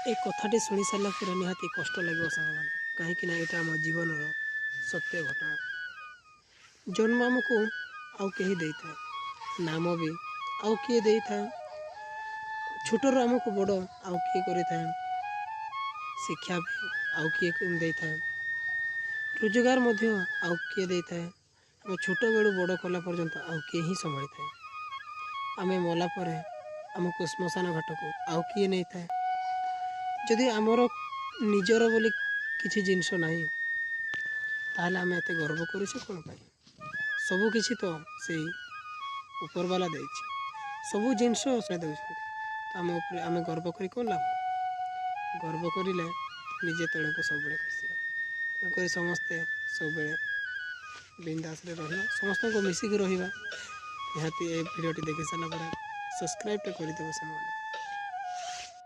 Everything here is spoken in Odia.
ଏ କଥାଟି ଶୁଣି ସାରିଲା ପରେ ନିହାତି କଷ୍ଟ ଲାଗିବ ସାଙ୍ଗମାନେ, କାହିଁକିନା ଏଇଟା ଆମ ଜୀବନର ସତ୍ୟ ଘଟଣା। ଜନ୍ମ ଆମକୁ ଆଉ କେହି ଦେଇଥାଏ, ନାମ ବି ଆଉ କିଏ ଦେଇଥାଏ, ଛୋଟରୁ ଆମକୁ ବଡ଼ ଆଉ କିଏ କରିଥାଏ, ଶିକ୍ଷା ବି ଆଉ କିଏ ଦେଇଥାଏ, ରୋଜଗାର ମଧ୍ୟ ଆଉ କିଏ ଦେଇଥାଏ, ଆମେ ଛୋଟବେଳୁ ବଡ଼ କଲା ପର୍ଯ୍ୟନ୍ତ ଆଉ କିଏ ହିଁ ସମ୍ଭାଳିଥାଏ। ଆମେ ମଲା ପରେ ଆମକୁ ଶ୍ମଶାନ ଘାଟକୁ ଆଉ କିଏ ନେଇଥାଏ। ଯଦି ଆମର ନିଜର ବୋଲି କିଛି ଜିନିଷ ନାହିଁ, ତାହେଲେ ଆମେ ଏତେ ଗର୍ବ କରୁଛେ କ'ଣ ପାଇଁ? ସବୁକିଛି ତ ସେଇ ଉପରବାଲା ଦେଇଛି, ସବୁ ଜିନିଷ ସେ ଦେଉଛନ୍ତି, ତ ଆମ ଉପରେ ଆମେ ଗର୍ବ କରି କ'ଣ ଲାଭ? ଗର୍ବ କରିଲେ ନିଜେ ତଳକୁ ସବୁବେଳେ ଖସିବା। ତେଣୁକରି ସମସ୍ତେ ସବୁବେଳେ ବିନ୍ଦାସରେ ରହିବା, ସମସ୍ତଙ୍କୁ ମିଶିକି ରହିବା। ନିହାତି ଏ ଭିଡ଼ିଓଟି ଦେଖି ସାରିଲା ପରେ ସବସ୍କ୍ରାଇବ୍ଟା କରିଦେବ ସାଙ୍ଗମାନେ।